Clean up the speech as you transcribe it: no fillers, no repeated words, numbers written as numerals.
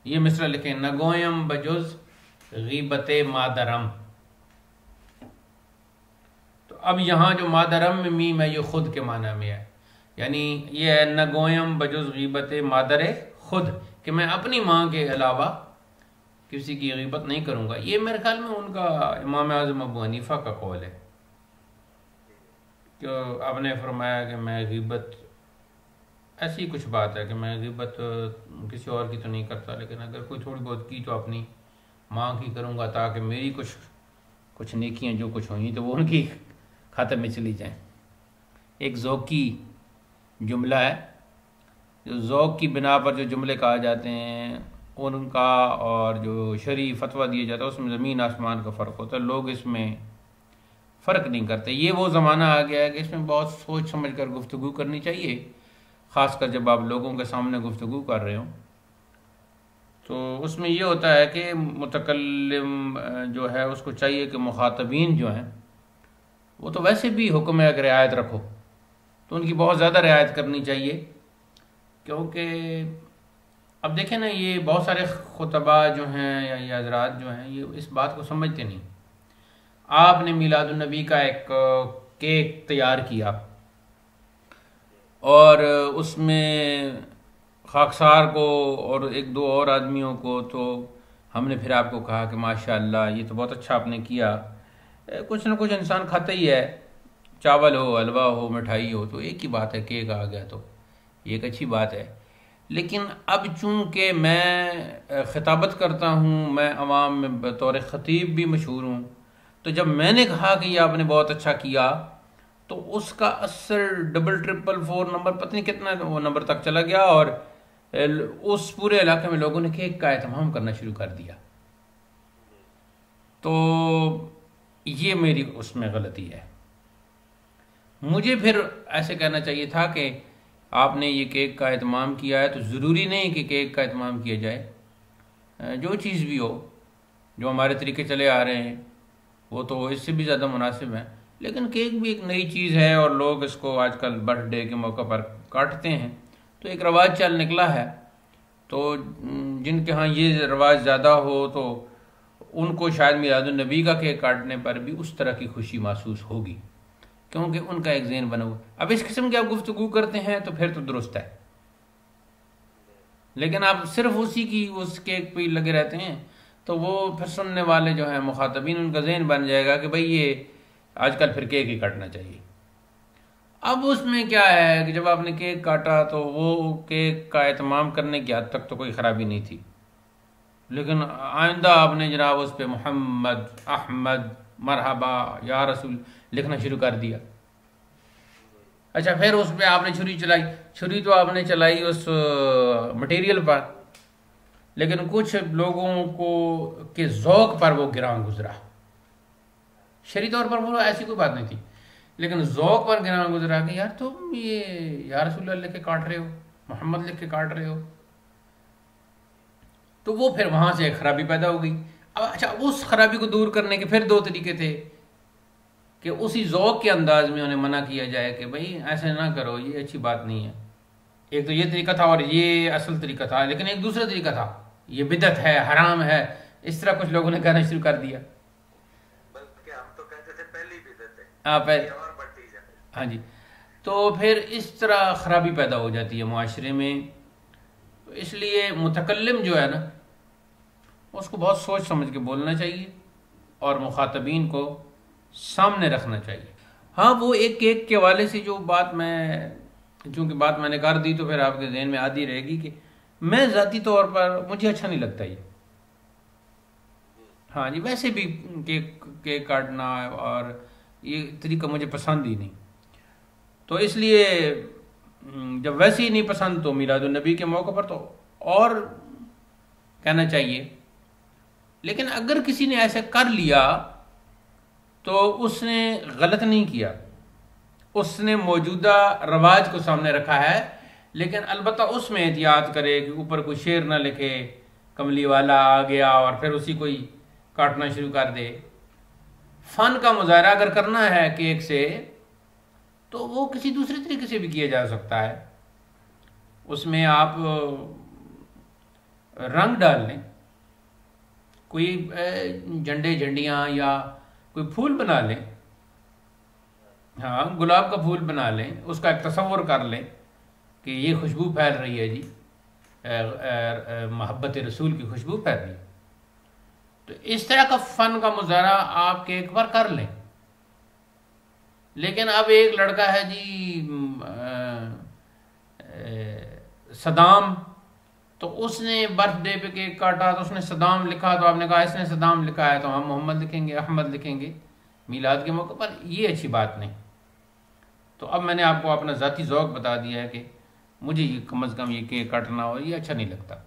ये मिसरा लिखें, नगोयम बजुज गीबत मादरम। तो अब यहाँ जो मादरम में मीम है ये खुद के माना में है, यानी ये है नगोयम बजुज गीबत मादर खुद, कि मैं अपनी माँ के अलावा किसी की गीबत नहीं करूँगा। ये मेरे ख्याल में उनका इमाम आज़म अबू हनीफा का कौल है, कि आपने फरमाया कि मैं गीबत, ऐसी कुछ बात है कि मैं गीबत किसी और की तो नहीं करता, लेकिन अगर कोई थोड़ी बहुत की तो अपनी माँ की करूँगा, ताकि मेरी कुछ नेकियाँ जो कुछ हुई तो वो उनकी खाते में चली जाएं। एक ज़ौक़ी जुमला है, जो ज़ौक़ की बिना पर जो जुमले कहा जाते हैं उनका और जो शरई फतवा दिया जाता है उसमें ज़मीन आसमान का फ़र्क होता है। लोग इसमें फ़र्क नहीं करते। ये वो ज़माना आ गया है कि इसमें बहुत सोच समझ कर गुफ्तगू करनी चाहिए, ख़ासकर जब आप लोगों के सामने गुफ्तगू कर रहे हो। तो उसमें ये होता है कि मुतकल्लिम जो है उसको चाहिए कि मुखातबीन जो हैं वो तो वैसे भी हुक्म है कि रियायत रखो, तो उनकी बहुत ज़्यादा रियायत करनी चाहिए। क्योंकि अब देखें ना, ये बहुत सारे खुतबा जो हैं या ये हज़रात जो हैं ये इस बात को समझते नहीं। आपने मीलादुन्नबी का एक केक तैयार किया और उसमें खाकसार को और एक दो और आदमियों को, तो हमने फिर आपको कहा कि माशाअल्लाह ये तो बहुत अच्छा आपने किया। कुछ ना कुछ इंसान खाता ही है, चावल हो, हलवा हो, मिठाई हो, तो एक ही बात है, केक आ गया तो ये एक अच्छी बात है। लेकिन अब चूँकि मैं ख़िताबत करता हूँ, मैं अवाम में बतौर ख़तीब भी मशहूर हूँ, तो जब मैंने कहा कि ये आपने बहुत अच्छा किया तो उसका असर डबल ट्रिपल फोर नंबर पता नहीं कितना वो नंबर तक चला गया, और उस पूरे इलाके में लोगों ने केक का एहतमाम करना शुरू कर दिया। तो ये मेरी उसमें गलती है। मुझे फिर ऐसे कहना चाहिए था कि आपने ये केक का एहतमाम किया है तो ज़रूरी नहीं कि केक का एहतमाम किया जाए। जो चीज़ भी हो, जो हमारे तरीके चले आ रहे हैं वो तो इससे भी ज़्यादा मुनासिब है, लेकिन केक भी एक नई चीज़ है और लोग इसको आजकल बर्थडे के मौके पर काटते हैं, तो एक रवाज चल निकला है। तो जिनके यहाँ ये रवाज ज़्यादा हो तो उनको शायद मीलादुन्नबी का केक काटने पर भी उस तरह की खुशी महसूस होगी, क्योंकि उनका एक ज़हन बना हुआ। अब इस किस्म की आप गुफ्तगू करते हैं तो फिर तो दुरुस्त है, लेकिन आप सिर्फ उसी की उस केक पे लगे रहते हैं तो वो फिर सुनने वाले जो हैं मुखातबीन, उनका ज़हन बन जाएगा कि भाई ये आजकल फिर केक ही काटना चाहिए। अब उसमें क्या है कि जब आपने केक काटा तो वो केक का एहतमाम करने की हद तक तो कोई ख़राबी नहीं थी, लेकिन आइंदा आपने जनाब उस पर मोहम्मद, अहमद, मरहबा, या रसूल लिखना शुरू कर दिया। अच्छा, फिर उस पर आपने छुरी चलाई। छुरी तो आपने चलाई उस मटेरियल पर, लेकिन कुछ लोगों को के ज़ौक़ पर वो गिरां गुजरा। शरी तौर पर वो ऐसी कोई बात नहीं थी, लेकिन ज़ौक़ पर गिरां गुजरा कि यार तुम ये या रसूल लिख के काट रहे हो, मोहम्मद लिख के काट रहे हो, तो वो फिर वहाँ से एक खराबी पैदा हो गई। अब अच्छा, उस खराबी को दूर करने के फिर दो तरीके थे कि उसी ज़ौक़ के अंदाज में उन्हें मना किया जाए कि भाई ऐसे ना करो, ये अच्छी बात नहीं है। एक तो ये तरीका था और ये असल तरीका था, लेकिन एक दूसरा तरीका था, ये बिदअत है, हराम है, इस तरह कुछ लोगों ने कहना शुरू कर दिया। बल्कि हम तो कहते थे पहली बिदअत है, हाँ ये और बढ़ती जाए। हाँ जी। तो फिर इस तरह खराबी पैदा हो जाती है मुआशरे में। तो इसलिए मुतकल्लिम जो है ना उसको बहुत सोच समझ के बोलना चाहिए और मुखातबीन को सामने रखना चाहिए। हाँ, वो एक केक के हवाले से जो बात चूँकि बात मैंने कर दी तो फिर आपके जहन में आती रहेगी कि मैं ज़ाती तौर पर मुझे अच्छा नहीं लगता ये। हाँ जी, वैसे भी केक काटना और ये तरीका मुझे पसंद ही नहीं, तो इसलिए जब वैसे ही नहीं पसंद तो मीलादुन्नबी के मौके पर तो और कहना चाहिए। लेकिन अगर किसी ने ऐसा कर लिया तो उसने गलत नहीं किया, उसने मौजूदा रवाज को सामने रखा है, लेकिन अलबत्ता उसमें एहतियात करे कि ऊपर कोई शेर ना लिखे, कमली वाला आ गया और फिर उसी कोई काटना शुरू कर दे। फन का मुजाहरा अगर करना है केक से तो वो किसी दूसरे तरीके से भी किया जा सकता है। उसमें आप रंग डाल लें, कोई झंडे झंडियाँ या कोई फूल बना लें, हाँ गुलाब का फूल बना लें, उसका एक तस्वर कर लें कि ये खुशबू फैल रही है जी, मोहब्बत रसूल की खुशबू फैल रही है। तो इस तरह का फ़न का मुजाहरा आप केक पर कर लें। लेकिन अब एक लड़का है जी सदाम, तो उसने बर्थडे पे केक काटा तो उसने सदाम लिखा, तो आपने कहा इसने सदाम लिखा है तो हम मोहम्मद लिखेंगे, अहमद लिखेंगे मीलाद के मौके पर। ये अच्छी बात नहीं। तो अब मैंने आपको अपना ज़ाती ज़ौक़ बता दिया है कि मुझे ये कम अज़ कम ये केक काटना और ये अच्छा नहीं लगता।